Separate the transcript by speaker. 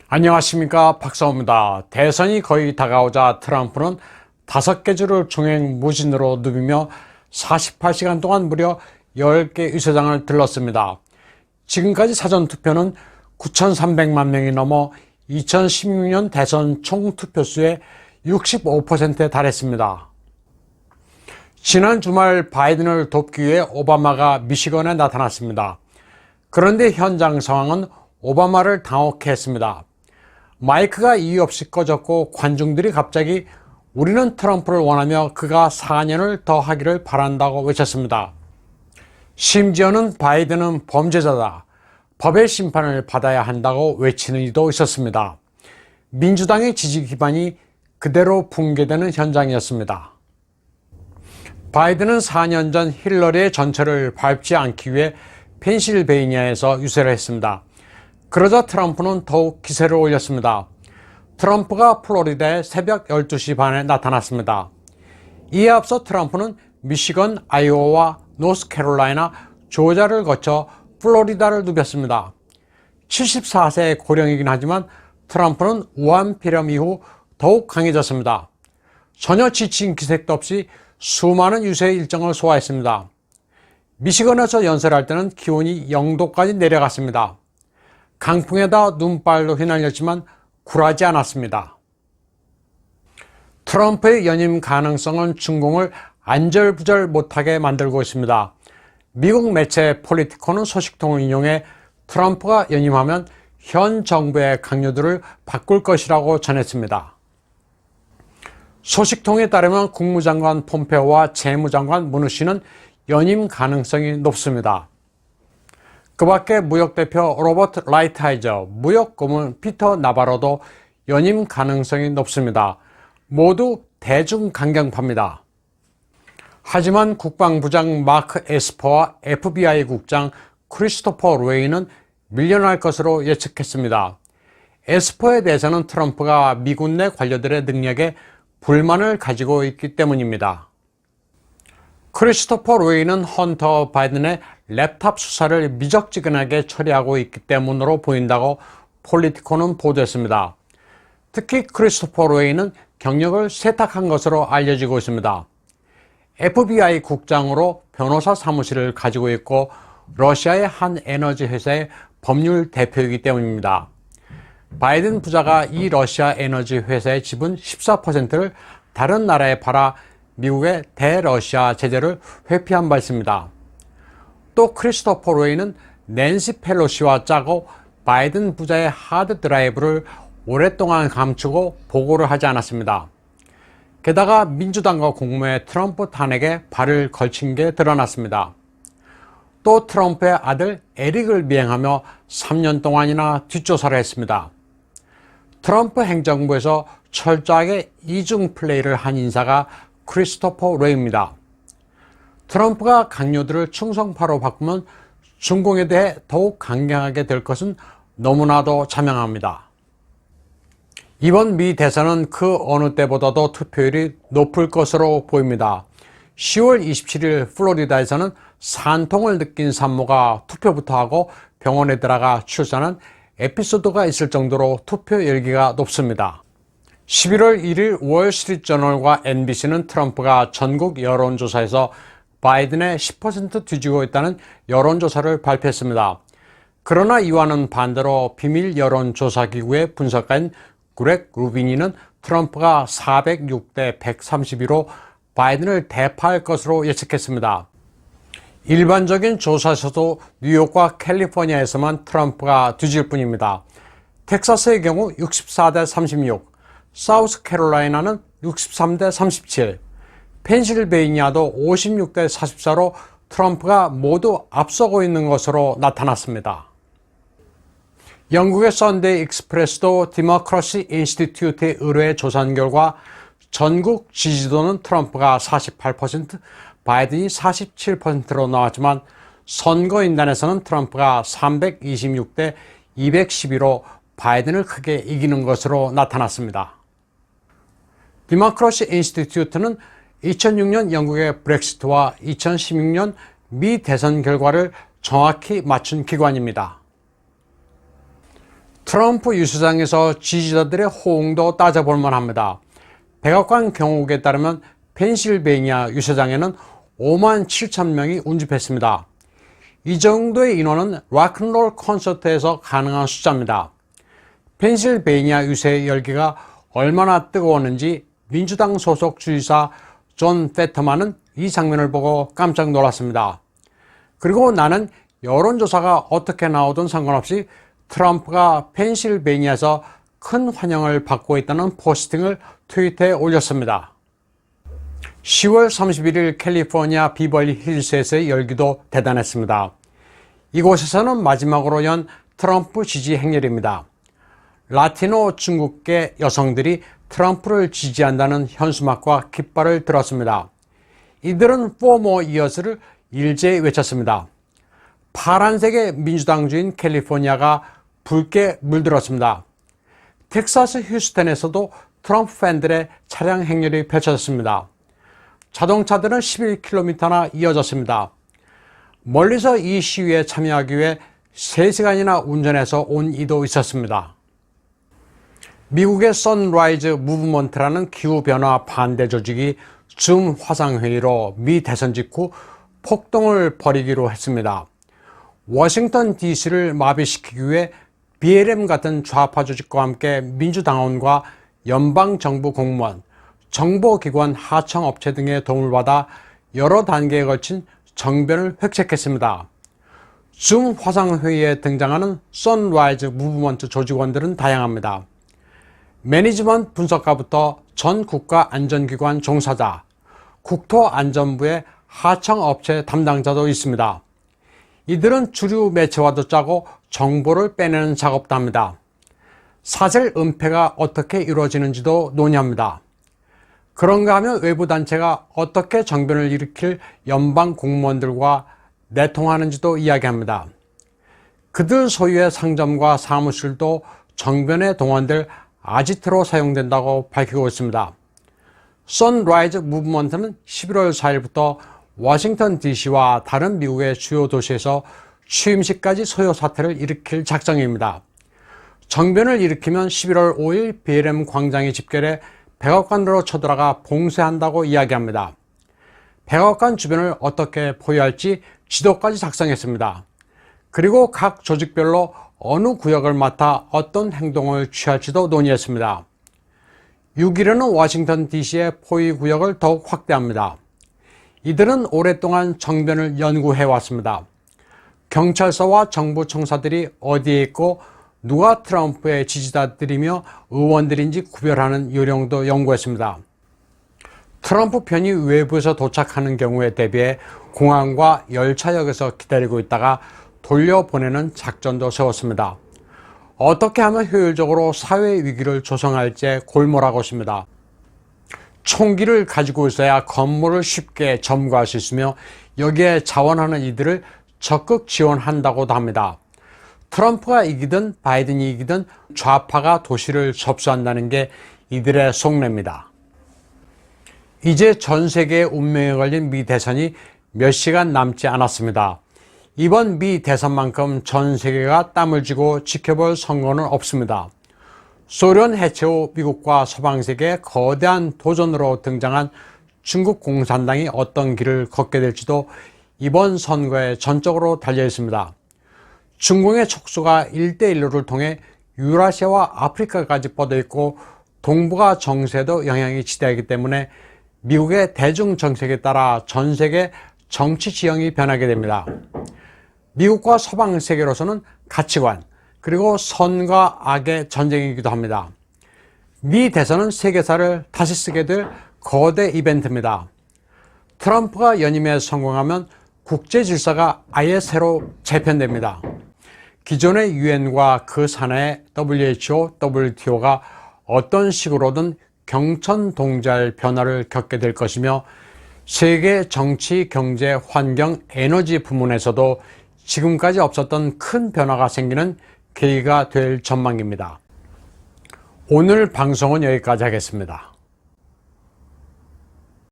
Speaker 1: 안녕하십니까, 박사호입니다. 대선이 거의 다가오자 트럼프는 5개 주를 종횡무진으로 누비며 48시간 동안 무려 10개 유세장을 들렀습니다. 지금까지 사전투표는 9,300만 명이 넘어 2016년 대선 총투표수의 65%에 달했습니다. 지난 주말 바이든을 돕기 위해 오바마가 미시건에 나타났습니다. 그런데 현장 상황은 오바마를 당혹해 했습니다. 마이크가 이유 없이 꺼졌고 관중들이 갑자기 우리는 트럼프를 원하며 그가 4년을 더 하기를 바란다고 외쳤습니다. 심지어는 바이든은 범죄자다, 법의 심판을 받아야 한다고 외치는 이도 있었습니다. 민주당의 지지 기반이 그대로 붕괴되는 현장이었습니다. 바이든은 4년 전 힐러리의 전철을 밟지 않기 위해 펜실베이니아에서 유세를 했습니다. 그러자 트럼프는 더욱 기세를 올렸습니다. 트럼프가 플로리다에 새벽 12시 반에 나타났습니다. 이에 앞서 트럼프는 미시건, 아이오와 노스캐롤라이나, 조지아를 거쳐 플로리다를 누볐습니다. 74세의 고령이긴 하지만 트럼프는 우한 폐렴 이후 더욱 강해졌습니다. 전혀 지친 기색도 없이 수많은 유세 일정을 소화했습니다. 미시건에서 연설할 를 때는 기온이 0도까지 내려갔습니다. 강풍에다 눈발도 휘날렸지만 굴하지 않았습니다. 트럼프의 연임 가능성은 중공을 안절부절 못하게 만들고 있습니다. 미국 매체 폴리티코는 소식통을 인용해 트럼프가 연임하면 현 정부의 강요들을 바꿀 것이라고 전했습니다. 소식통에 따르면 국무장관 폼페오와 재무장관 무누신은 연임 가능성이 높습니다. 그 밖에 무역대표 로버트 라이트하이저, 무역고문 피터 나바로도 연임 가능성이 높습니다. 모두 대중강경파입니다. 하지만 국방부장 마크 에스퍼와 FBI 국장 크리스토퍼 로웨이는 밀려날 것으로 예측했습니다. 에스퍼에 대해서는 트럼프가 미군 내 관료들의 능력에 불만을 가지고 있기 때문입니다. 크리스토퍼 로웨이는 헌터 바이든의 랩탑 수사를 미적지근하게 처리하고 있기 때문으로 보인다고 폴리티코는 보도했습니다. 특히 크리스토퍼 로웨이는 경력을 세탁한 것으로 알려지고 있습니다. FBI 국장으로 변호사 사무실을 가지고 있고 러시아의 한 에너지 회사의 법률 대표이기 때문입니다. 바이든 부자가 이 러시아 에너지 회사의 지분 14%를 다른 나라에 팔아 미국의 대러시아 제재를 회피한 바 있습니다. 또 크리스토퍼 로웨이는 낸시 펠로시와 짜고 바이든 부자의 하드 드라이브를 오랫동안 감추고 보고를 하지 않았습니다. 게다가 민주당과 공모해 트럼프 탄핵에 발을 걸친 게 드러났습니다. 또 트럼프의 아들 에릭을 미행하며 3년 동안이나 뒷조사를 했습니다. 트럼프 행정부에서 철저하게 이중 플레이를 한 인사가 크리스토퍼 로웨이입니다. 트럼프가 강요들을 충성파로 바꾸면 중공에 대해 더욱 강경하게 될 것은 너무나도 자명합니다. 이번 미 대선은 그 어느 때보다도 투표율이 높을 것으로 보입니다. 10월 27일 플로리다에서는 산통을 느낀 산모가 투표부터 하고 병원에 들어가 출산한 에피소드가 있을 정도로 투표 열기가 높습니다. 11월 1일 월스트리트저널과 NBC는 트럼프가 전국 여론조사에서 바이든의 10% 뒤지고 있다는 여론조사를 발표했습니다. 그러나 이와는 반대로 비밀 여론조사기구의 분석가인 그렉 루비니는 트럼프가 406대 132로 바이든을 대파할 것으로 예측했습니다. 일반적인 조사에서도 뉴욕과 캘리포니아에서만 트럼프가 뒤질 뿐입니다. 텍사스의 경우 64대 36, 사우스캐롤라이나는 63대 37, 펜실베이니아도 56대 44로 트럼프가 모두 앞서고 있는 것으로 나타났습니다. 영국의 썬데이 익스프레스도 디모크러시 인스티튜트의 의뢰 조사한 결과 전국 지지도는 트럼프가 48%, 바이든이 47%로 나왔지만 선거인단에서는 트럼프가 326대 212로 바이든을 크게 이기는 것으로 나타났습니다. 디모크러시 인스티튜트는 2006년 영국의 브렉시트와 2016년 미 대선 결과를 정확히 맞춘 기관입니다. 트럼프 유세장에서 지지자들의 호응도 따져볼 만합니다. 백악관 경호국에 따르면 펜실베이니아 유세장에는 5만 7천 명이 운집했습니다. 이 정도의 인원은 락앤롤 콘서트에서 가능한 숫자입니다. 펜실베이니아 유세 열기가 얼마나 뜨거웠는지 민주당 소속 주지사 존 페터만은 이 장면을 보고 깜짝 놀랐습니다. 그리고 나는 여론조사가 어떻게 나오든 상관없이 트럼프가 펜실베이니아에서 큰 환영을 받고 있다는 포스팅을 트위터에 올렸습니다. 10월 31일 캘리포니아 비벌리 힐스에서의 열기도 대단했습니다. 이곳에서는 마지막으로 연 트럼프 지지 행렬입니다. 라티노 중국계 여성들이 트럼프를 지지한다는 현수막과 깃발을 들었습니다. 이들은 For More Years를 일제히 외쳤습니다. 파란색의 민주당주인 캘리포니아가 붉게 물들었습니다. 텍사스 휴스턴에서도 트럼프 팬들의 차량 행렬이 펼쳐졌습니다. 자동차들은 11km나 이어졌습니다. 멀리서 이 시위에 참여하기 위해 3시간이나 운전해서 온 이도 있었습니다. 미국의 선라이즈 무브먼트라는 기후변화 반대 조직이 줌 화상회의로 미 대선 직후 폭동을 벌이기로 했습니다. 워싱턴 DC를 마비시키기 위해 BLM 같은 좌파 조직과 함께 민주당원과 연방정부 공무원, 정보기관 하청업체 등의 도움을 받아 여러 단계에 걸친 정변을 획책했습니다. 줌 화상회의에 등장하는 선라이즈 무브먼트 조직원들은 다양합니다. 매니지먼트 분석가부터 전 국가안전기관 종사자, 국토안전부의 하청업체 담당자도 있습니다. 이들은 주류 매체와도 짜고 정보를 빼내는 작업도 합니다. 사실 은폐가 어떻게 이루어지는지도 논의합니다. 그런가 하면 외부 단체가 어떻게 정변을 일으킬 연방 공무원들과 내통하는지도 이야기합니다. 그들 소유의 상점과 사무실도 정변에 동원될 아지트로 사용된다고 밝히고 있습니다. 선라이즈 무브먼트는 11월 4일부터 워싱턴 DC와 다른 미국의 주요 도시에서 취임식까지 소요 사태를 일으킬 작정입니다. 정변을 일으키면 11월 5일 BLM 광장에 집결해 백악관으로 쳐들어가 봉쇄한다고 이야기합니다. 백악관 주변을 어떻게 포위할지 지도까지 작성했습니다. 그리고 각 조직별로 어느 구역을 맡아 어떤 행동을 취할지도 논의했습니다. 6일에는 워싱턴 DC의 포위 구역을 더욱 확대합니다. 이들은 오랫동안 정변을 연구해왔습니다. 경찰서와 정부 청사들이 어디에 있고 누가 트럼프의 지지자들이며 의원들인지 구별하는 요령도 연구했습니다. 트럼프 편이 외부에서 도착하는 경우에 대비해 공항과 열차역에서 기다리고 있다가 돌려보내는 작전도 세웠습니다. 어떻게 하면 효율적으로 사회 위기를 조성할지 골몰하고 있습니다. 총기를 가지고 있어야 건물을 쉽게 점거할 수 있으며 여기에 자원하는 이들을 적극 지원한다고도 합니다. 트럼프가 이기든 바이든이 이기든 좌파가 도시를 접수한다는 게 이들의 속내입니다. 이제 전 세계의 운명에 걸린 미 대선이 몇 시간 남지 않았습니다. 이번 미 대선만큼 전 세계가 땀을 쥐고 지켜볼 선거는 없습니다. 소련 해체 후 미국과 서방 세계의 거대한 도전으로 등장한 중국 공산당이 어떤 길을 걷게 될지도 이번 선거에 전적으로 달려 있습니다. 중공의 촉수가 1대1로를 통해 유라시아와 아프리카까지 뻗어 있고 동북아 정세에도 영향이 지대하기 때문에 미국의 대중 정책에 따라 전 세계 정치 지형이 변하게 됩니다. 미국과 서방 세계로서는 가치관 그리고 선과 악의 전쟁이기도 합니다. 미 대선은 세계사를 다시 쓰게 될 거대 이벤트입니다. 트럼프가 연임에 성공하면 국제 질서가 아예 새로 재편됩니다. 기존의 유엔과 그 산하의 WHO, WTO가 어떤 식으로든 경천동잘 변화를 겪게 될 것이며 세계 정치, 경제, 환경, 에너지 부문에서도 지금까지 없었던 큰 변화가 생기는 계기가 될 전망입니다. 오늘 방송은 여기까지 하겠습니다.